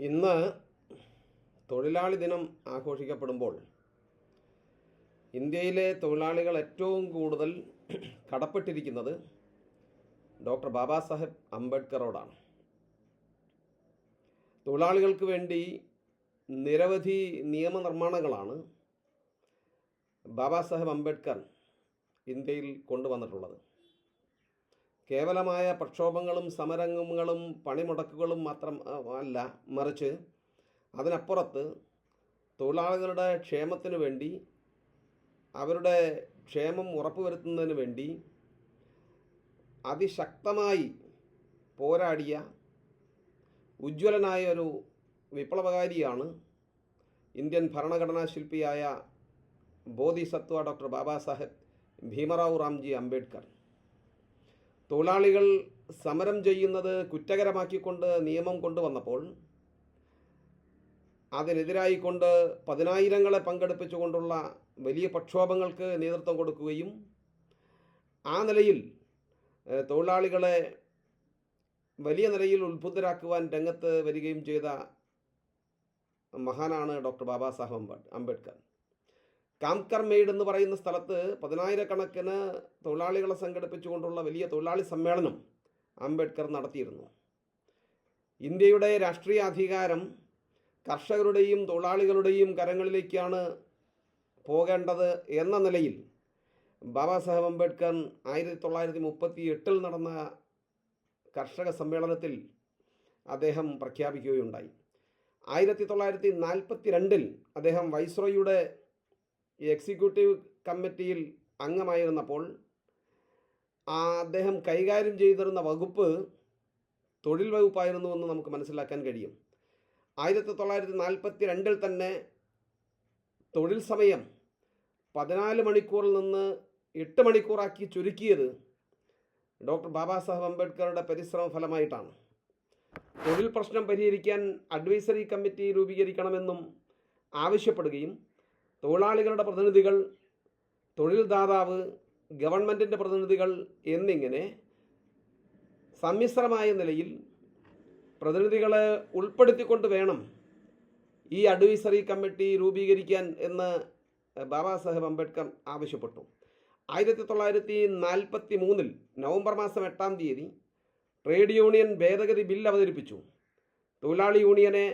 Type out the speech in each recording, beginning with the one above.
ഇന്ന് തൊഴിലാളി ദിനം ആഘോഷിക്കപ്പെടുമ്പോൾ ഇന്ത്യയിലെ തൊഴിലാളികൾ ഏറ്റവും കൂടുതൽ കടപ്പെട്ടിരിക്കുന്നത് ഡോക്ടർ ബാബാ സാഹേബ് അംബേദ്കറോടാണ്. തൊഴിലാളികൾക്ക് വേണ്ടി നിരവധി നിയമനിർമ്മാണങ്ങളാണ് ബാബാ സാഹേബ് അംബേദ്കർ ഇന്ത്യയിൽ കൊണ്ടുവന്നിട്ടുള്ളത്. കേവലമായ പ്രക്ഷോഭങ്ങളും സമരങ്ങളും പണിമുടക്കുകളും മാത്രം അല്ല, മറിച്ച് അതിനപ്പുറത്ത് തൊഴിലാളികളുടെ ക്ഷേമത്തിന് വേണ്ടി, അവരുടെ ക്ഷേമം ഉറപ്പുവരുത്തുന്നതിന് വേണ്ടി അതിശക്തമായി പോരാടിയ ഉജ്ജ്വലനായ ഒരു വിപ്ലവകാരിയാണ് ഇന്ത്യൻ ഭരണഘടനാ ശില്പിയായ ബോധിസത്വ ഡോക്ടർ ബാബാ സാഹേബ് ഭീമറാവു റാംജി അംബേദ്കർ. തൊഴിലാളികൾ സമരം ചെയ്യുന്നത് കുറ്റകരമാക്കിക്കൊണ്ട് നിയമം കൊണ്ടുവന്നപ്പോൾ അതിനെതിരായിക്കൊണ്ട് പതിനായിരങ്ങളെ പങ്കെടുപ്പിച്ചുകൊണ്ടുള്ള വലിയ പ്രക്ഷോഭങ്ങൾക്ക് നേതൃത്വം കൊടുക്കുകയും ആ നിലയിൽ തൊഴിലാളികളെ വലിയ നിലയിൽ ഉത്ബുദ്ധരാക്കുവാൻ രംഗത്ത് വരികയും ചെയ്ത മഹാനാണ് ഡോക്ടർ ബാബാ സാഹേബ് അംബേദ്കർ. കാംകർ മെയ്ഡ് എന്ന് പറയുന്ന സ്ഥലത്ത് പതിനായിരക്കണക്കിന് തൊഴിലാളികളെ സംഘടിപ്പിച്ചുകൊണ്ടുള്ള വലിയ തൊഴിലാളി സമ്മേളനം അംബേദ്കർ നടത്തിയിരുന്നു. ഇന്ത്യയുടെ രാഷ്ട്രീയ അധികാരം കർഷകരുടെയും തൊഴിലാളികളുടെയും കരങ്ങളിലേക്കാണ് പോകേണ്ടത് എന്ന നിലയിൽ ബാബാ സാഹേബ് അംബേദ്കർ 1938 നടന്ന കർഷക സമ്മേളനത്തിൽ അദ്ദേഹം പ്രഖ്യാപിക്കുകയുണ്ടായി. 1942 അദ്ദേഹം വൈസ്രോയിയുടെ എക്സിക്യൂട്ടീവ് കമ്മിറ്റിയിൽ അംഗമായിരുന്നപ്പോൾ അദ്ദേഹം കൈകാര്യം ചെയ്തിരുന്ന വകുപ്പ് തൊഴിൽ വകുപ്പായിരുന്നുവെന്ന് നമുക്ക് മനസ്സിലാക്കാൻ കഴിയും. 1942 തന്നെ തൊഴിൽ സമയം 14 മണിക്കൂറിൽ നിന്ന് 8 മണിക്കൂറാക്കി ചുരുക്കിയത് ഡോക്ടർ ബാബാ സാഹേബ് അംബേദ്കറുടെ പരിശ്രമ ഫലമായിട്ടാണ്. തൊഴിൽ പ്രശ്നം പരിഹരിക്കാൻ അഡ്വൈസറി കമ്മിറ്റി രൂപീകരിക്കണമെന്നും ആവശ്യപ്പെടുകയും തൊഴിലാളികളുടെ പ്രതിനിധികൾ, തൊഴിൽ ദാതാവ്, ഗവൺമെൻറ്റിൻ്റെ പ്രതിനിധികൾ എന്നിങ്ങനെ സമ്മിശ്രമായ നിലയിൽ പ്രതിനിധികളെ ഉൾപ്പെടുത്തിക്കൊണ്ട് വേണം ഈ അഡ്വൈസറി കമ്മിറ്റി രൂപീകരിക്കാൻ എന്ന് ബാബാ സാഹേബ് അംബേദ്കർ ആവശ്യപ്പെട്ടു. 1943 നവംബർ മാസം 8-ാം തീയതി ട്രേഡ് യൂണിയൻ ഭേദഗതി ബിൽ അവതരിപ്പിച്ചു. തൊഴിലാളി യൂണിയനെ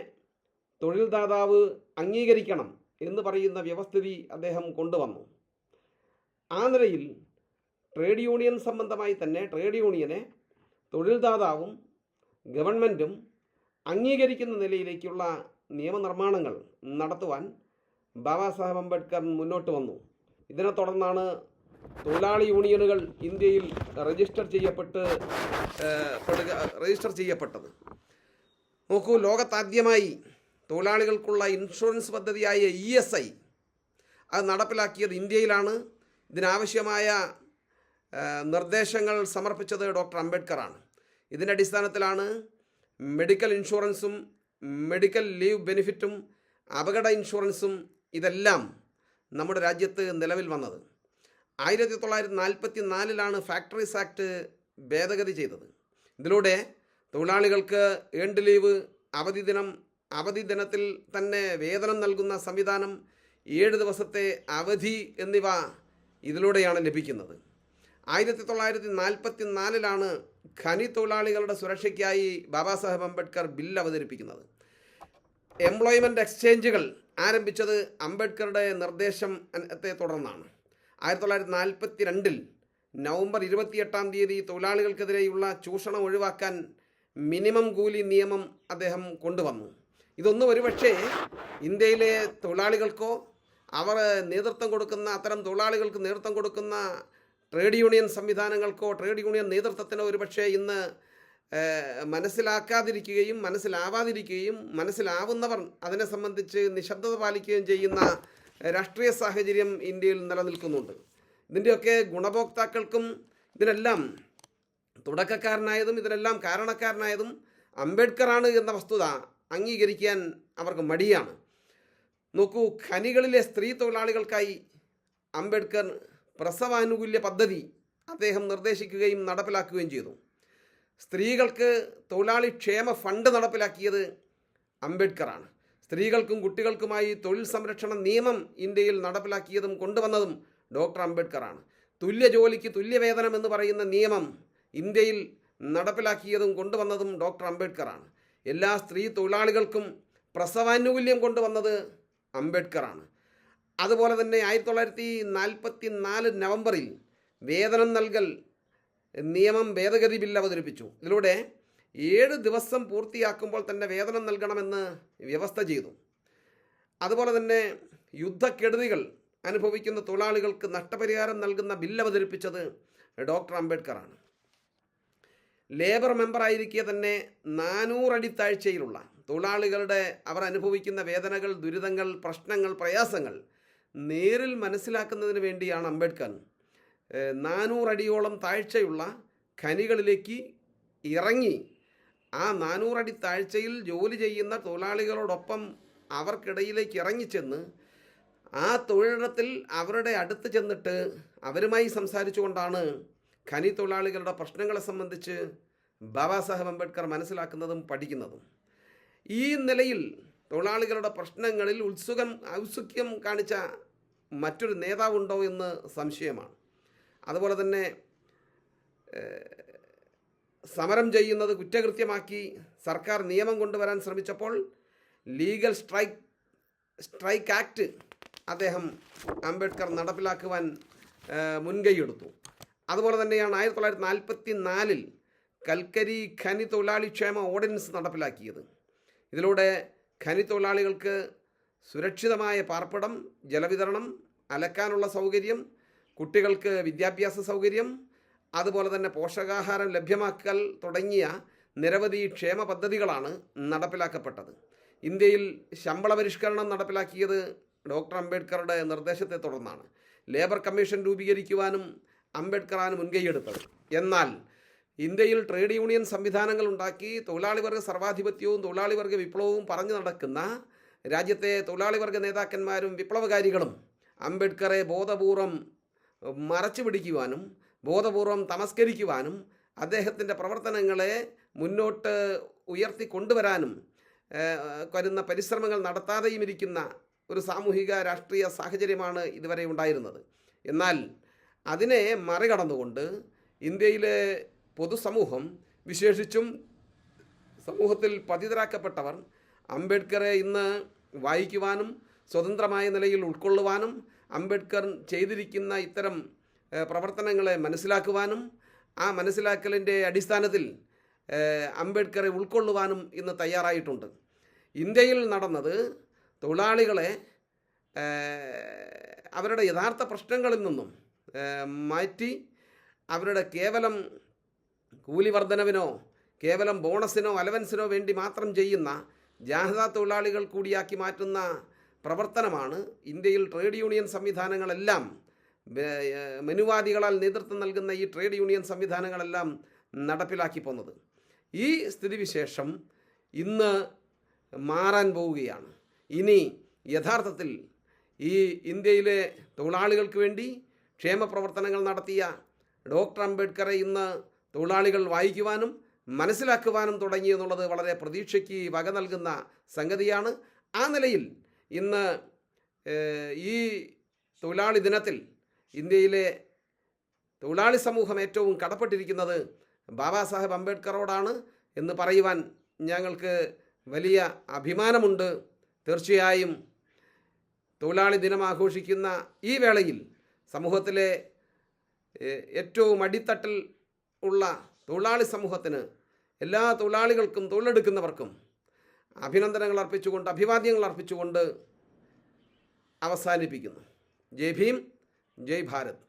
തൊഴിൽ ദാതാവ് അംഗീകരിക്കണം എന്ന് പറയുന്ന വ്യവസ്ഥിതി അദ്ദേഹം കൊണ്ടുവന്നു. ആ നിലയിൽ ട്രേഡ് യൂണിയൻ സംബന്ധമായി തന്നെ ട്രേഡ് യൂണിയനെ തൊഴിൽ ദാതാവും ഗവൺമെൻറ്റും അംഗീകരിക്കുന്ന നിലയിലേക്കുള്ള നിയമനിർമ്മാണങ്ങൾ നടത്തുവാൻ ബാബാ സാഹേബ് അംബേദ്കർ മുന്നോട്ട് വന്നു. ഇതിനെ തുടർന്നാണ് തൊഴിലാളി യൂണിയനുകൾ ഇന്ത്യയിൽ രജിസ്റ്റർ ചെയ്യപ്പെട്ടത്. നോക്കൂ, ലോകത്താദ്യമായി തൊഴിലാളികൾക്കുള്ള ഇൻഷുറൻസ് പദ്ധതിയായ ESI അത് നടപ്പിലാക്കിയത് ഇന്ത്യയിലാണ്. ഇതിനാവശ്യമായ നിർദ്ദേശങ്ങൾ സമർപ്പിച്ചത് ഡോക്ടർ അംബേദ്കറാണ്. ഇതിൻ്റെ അടിസ്ഥാനത്തിലാണ് മെഡിക്കൽ ഇൻഷുറൻസും മെഡിക്കൽ ലീവ് ബെനിഫിറ്റും അപകട ഇൻഷുറൻസും ഇതെല്ലാം നമ്മുടെ രാജ്യത്ത് നിലവിൽ വന്നത്. 1944 ഫാക്ടറീസ് ആക്ട് ഭേദഗതി ചെയ്തത്. ഇതിലൂടെ തൊഴിലാളികൾക്ക് ഏൺഡ് ലീവ്, അവധി ദിനത്തിൽ തന്നെ വേതനം നൽകുന്ന സംവിധാനം, 7 ദിവസത്തെ അവധി എന്നിവ ഇതിലൂടെയാണ് ലഭിക്കുന്നത്. 1944 ഖനി തൊഴിലാളികളുടെ സുരക്ഷയ്ക്കായി ബാബാ സാഹേബ് അംബേദ്കർ ബിൽ അവതരിപ്പിക്കുന്നത്. എംപ്ലോയ്മെൻറ്റ് എക്സ്ചേഞ്ചുകൾ ആരംഭിച്ചത് അംബേദ്കറുടെ നിർദ്ദേശത്തെ തുടർന്നാണ്. 1942 നവംബർ 28-ാം തീയതി തൊഴിലാളികൾക്കെതിരെയുള്ള ചൂഷണം ഒഴിവാക്കാൻ മിനിമം കൂലി നിയമം അദ്ദേഹം കൊണ്ടുവന്നു. ഇതൊന്നും ഒരുപക്ഷെ ഇന്ത്യയിലെ തൊഴിലാളികൾക്കോ അവർ നേതൃത്വം കൊടുക്കുന്ന അത്തരം തൊഴിലാളികൾക്ക് നേതൃത്വം കൊടുക്കുന്ന ട്രേഡ് യൂണിയൻ സംവിധാനങ്ങൾക്കോ ട്രേഡ് യൂണിയൻ നേതൃത്വത്തിനോ ഒരുപക്ഷെ ഇന്ന് മനസ്സിലാവാതിരിക്കുകയും മനസ്സിലാവുന്നവർ അതിനെ സംബന്ധിച്ച് നിശബ്ദത പാലിക്കുകയും ചെയ്യുന്ന രാഷ്ട്രീയ സാഹചര്യം ഇന്ത്യയിൽ നിലനിൽക്കുന്നുണ്ട്. ഇതിൻ്റെയൊക്കെ ഗുണഭോക്താക്കൾക്കും ഇതിനെല്ലാം തുടക്കക്കാരനായതും ഇതിനെല്ലാം കാരണക്കാരനായതും അംബേദ്കറാണ് എന്ന വസ്തുത അംഗീകരിക്കാൻ അവർക്ക് മടിയാണ്. നോക്കൂ, ഖനികളിലെ സ്ത്രീ തൊഴിലാളികൾക്കായി അംബേദ്കർ പ്രസവാനുകൂല്യ പദ്ധതി അദ്ദേഹം നിർദ്ദേശിക്കുകയും നടപ്പിലാക്കുകയും ചെയ്തു. സ്ത്രീകൾക്ക് തൊഴിലാളി ക്ഷേമ ഫണ്ട് നടപ്പിലാക്കിയത് അംബേദ്കറാണ്. സ്ത്രീകൾക്കും കുട്ടികൾക്കുമായി തൊഴിൽ സംരക്ഷണ നിയമം ഇന്ത്യയിൽ നടപ്പിലാക്കിയതും കൊണ്ടുവന്നതും ഡോക്ടർ അംബേദ്കറാണ്. തുല്യ ജോലിക്ക് തുല്യവേതനം എന്ന് പറയുന്ന നിയമം ഇന്ത്യയിൽ നടപ്പിലാക്കിയതും കൊണ്ടുവന്നതും ഡോക്ടർ അംബേദ്കറാണ്. എല്ലാ സ്ത്രീ തൊഴിലാളികൾക്കും പ്രസവാനുകൂല്യം കൊണ്ടുവന്നത് അംബേദ്കറാണ്. അതുപോലെ തന്നെ 1944 നവംബറിൽ വേതനം നൽകൽ നിയമം ഭേദഗതി ബിൽ അവതരിപ്പിച്ചു. ഇതിലൂടെ 7 ദിവസം പൂർത്തിയാക്കുമ്പോൾ തന്നെ വേതനം നൽകണമെന്ന് വ്യവസ്ഥ ചെയ്തു. അതുപോലെ തന്നെ യുദ്ധക്കെടുതികൾ അനുഭവിക്കുന്ന തൊഴിലാളികൾക്ക് നഷ്ടപരിഹാരം നൽകുന്ന ബില്ല് അവതരിപ്പിച്ചത് ഡോക്ടർ അംബേദ്കറാണ്. ലേബർ മെമ്പറായിരിക്കെ തന്നെ 400 അടി താഴ്ചയിലുള്ള തൊഴിലാളികളുടെ അവർ അനുഭവിക്കുന്ന വേദനകൾ, ദുരിതങ്ങൾ, പ്രശ്നങ്ങൾ, പ്രയാസങ്ങൾ നേരിൽ മനസ്സിലാക്കുന്നതിന് വേണ്ടിയാണ് അംബേദ്കർ 400 അടിയോളം താഴ്ചയുള്ള ഖനികളിലേക്ക് ഇറങ്ങി ആ 400 അടി താഴ്ചയിൽ ജോലി ചെയ്യുന്ന തൊഴിലാളികളോടൊപ്പം അവർക്കിടയിലേക്ക് ഇറങ്ങിച്ചെന്ന് ആ തൊഴിലിടത്തിൽ അവരുടെ അടുത്ത് ചെന്നിട്ട് അവരുമായി സംസാരിച്ചുകൊണ്ടാണ് ഖനി തൊഴിലാളികളുടെ പ്രശ്നങ്ങളെ സംബന്ധിച്ച് ബാബാ സാഹേബ് അംബേദ്കർ മനസ്സിലാക്കുന്നതും പഠിക്കുന്നതും. ഈ നിലയിൽ തൊഴിലാളികളുടെ പ്രശ്നങ്ങളിൽ ഔത്സുക്യം കാണിച്ച മറ്റൊരു നേതാവുണ്ടോ എന്ന് സംശയമാണ്. അതുപോലെ തന്നെ സമരം ചെയ്യുന്നത് കുറ്റകൃത്യമാക്കി സർക്കാർ നിയമം കൊണ്ടുവരാൻ ശ്രമിച്ചപ്പോൾ ലീഗൽ സ്ട്രൈക്ക് ആക്ട് അദ്ദേഹം അംബേദ്കർ നടപ്പിലാക്കുവാൻ മുൻകൈയെടുത്തു. അതുപോലെ തന്നെയാണ് 1944 കൽക്കരി ഖനി തൊഴിലാളി ക്ഷേമ ഓർഡിനൻസ് നടപ്പിലാക്കിയത്. ഇതിലൂടെ ഖനി തൊഴിലാളികൾക്ക് സുരക്ഷിതമായ പാർപ്പിടം, ജലവിതരണം, അലക്കാനുള്ള സൗകര്യം, കുട്ടികൾക്ക് വിദ്യാഭ്യാസ സൗകര്യം, അതുപോലെ തന്നെ പോഷകാഹാരം ലഭ്യമാക്കൽ തുടങ്ങിയ നിരവധി ക്ഷേമ പദ്ധതികളാണ് നടപ്പിലാക്കപ്പെട്ടത്. ഇന്ത്യയിൽ ശമ്പള പരിഷ്കരണം നടപ്പിലാക്കിയത് ഡോക്ടർ അംബേദ്കറുടെ നിർദ്ദേശത്തെ തുടർന്നാണ്. ലേബർ കമ്മീഷൻ രൂപീകരിക്കുവാനും അംബേദ്കറാണ് മുൻകൈയെടുത്തത്. എന്നാൽ ഇന്ത്യയിൽ ട്രേഡ് യൂണിയൻ സംവിധാനങ്ങൾ ഉണ്ടാക്കി തൊഴിലാളി വർഗ സർവാധിപത്യവും തൊഴിലാളി വർഗ വിപ്ലവവും പറഞ്ഞു നടക്കുന്ന രാജ്യത്തെ തൊഴിലാളി വർഗ നേതാക്കന്മാരും വിപ്ലവകാരികളും അംബേദ്കറെ ബോധപൂർവം മറച്ചു പിടിക്കുവാനും ബോധപൂർവം തമസ്കരിക്കുവാനും അദ്ദേഹത്തിൻ്റെ പ്രവർത്തനങ്ങളെ മുന്നോട്ട് ഉയർത്തിക്കൊണ്ടുവരാനും വരുന്ന പരിശ്രമങ്ങൾ നടത്താതെയും ഇരിക്കുന്ന ഒരു സാമൂഹിക രാഷ്ട്രീയ സാഹചര്യമാണ് ഇതുവരെ ഉണ്ടായിരുന്നത്. എന്നാൽ അതിനെ മറികടന്നുകൊണ്ട് ഇന്ത്യയിലെ പൊതുസമൂഹം, വിശേഷിച്ചും സമൂഹത്തിൽ പതിതരാക്കപ്പെട്ടവർ അംബേദ്കറെ ഇന്ന് വായിക്കുവാനും സ്വതന്ത്രമായ നിലയിൽ ഉൾക്കൊള്ളുവാനും അംബേദ്കർ ചെയ്തിരിക്കുന്ന ഇത്തരം പ്രവർത്തനങ്ങളെ മനസ്സിലാക്കുവാനും ആ മനസ്സിലാക്കലിൻ്റെ അടിസ്ഥാനത്തിൽ അംബേദ്കറെ ഉൾക്കൊള്ളുവാനും ഇന്ന് തയ്യാറായിട്ടുണ്ട്. ഇന്ത്യയിൽ നടന്നത് തൊഴിലാളികളെ അവരുടെ യഥാർത്ഥ പ്രശ്നങ്ങളിൽ നിന്നും മാറ്റി അവരുടെ കേവലം കൂലി വർധനവിനോ കേവലം ബോണസിനോ അലവൻസിനോ വേണ്ടി മാത്രം ചെയ്യുന്ന ജാഥ തൊഴിലാളികൾ കൂടിയാക്കി മാറ്റുന്ന പ്രവർത്തനമാണ് ഇന്ത്യയിൽ ട്രേഡ് യൂണിയൻ സംവിധാനങ്ങളെല്ലാം, മനുവാദികളാൽ നേതൃത്വം നൽകുന്ന ഈ ട്രേഡ് യൂണിയൻ സംവിധാനങ്ങളെല്ലാം നടപ്പിലാക്കി പോന്നത്. ഈ സ്ഥിതിവിശേഷം ഇന്ന് മാറാൻ പോവുകയാണ്. ഇനി യഥാർത്ഥത്തിൽ ഈ ഇന്ത്യയിലെ തൊഴിലാളികൾക്ക് വേണ്ടി ക്ഷേമ പ്രവർത്തനങ്ങൾ നടത്തിയ ഡോക്ടർ അംബേദ്കറെ ഇന്ന് തൊഴിലാളികൾ വായിക്കുവാനും മനസ്സിലാക്കുവാനും തുടങ്ങി എന്നുള്ളത് വളരെ പ്രതീക്ഷയ്ക്ക് വക നൽകുന്ന സംഗതിയാണ്. ആ നിലയിൽ ഇന്ന് ഈ തൊഴിലാളി ദിനത്തിൽ ഇന്ത്യയിലെ തൊഴിലാളി സമൂഹം ഏറ്റവും കടപ്പെട്ടിരിക്കുന്നത് ബാബാ സാഹേബ് അംബേദ്കറോടാണ് എന്ന് പറയുവാൻ ഞങ്ങൾക്ക് വലിയ അഭിമാനമുണ്ട്. തീർച്ചയായും തൊഴിലാളി ദിനം ആഘോഷിക്കുന്ന ഈ വേളയിൽ സമൂഹത്തിലെ ഏറ്റവും അടിത്തട്ടിൽ ഉള്ള തൊഴിലാളി സമൂഹത്തിന്, എല്ലാ തൊഴിലാളികൾക്കും, തൊഴിലെടുക്കുന്നവർക്കും അഭിനന്ദനങ്ങൾ അർപ്പിച്ചുകൊണ്ട്, അഭിവാദ്യങ്ങൾ അർപ്പിച്ചുകൊണ്ട് അവസാനിപ്പിക്കുന്നു. ജയ് ഭീം, ജയ് ഭാരത്.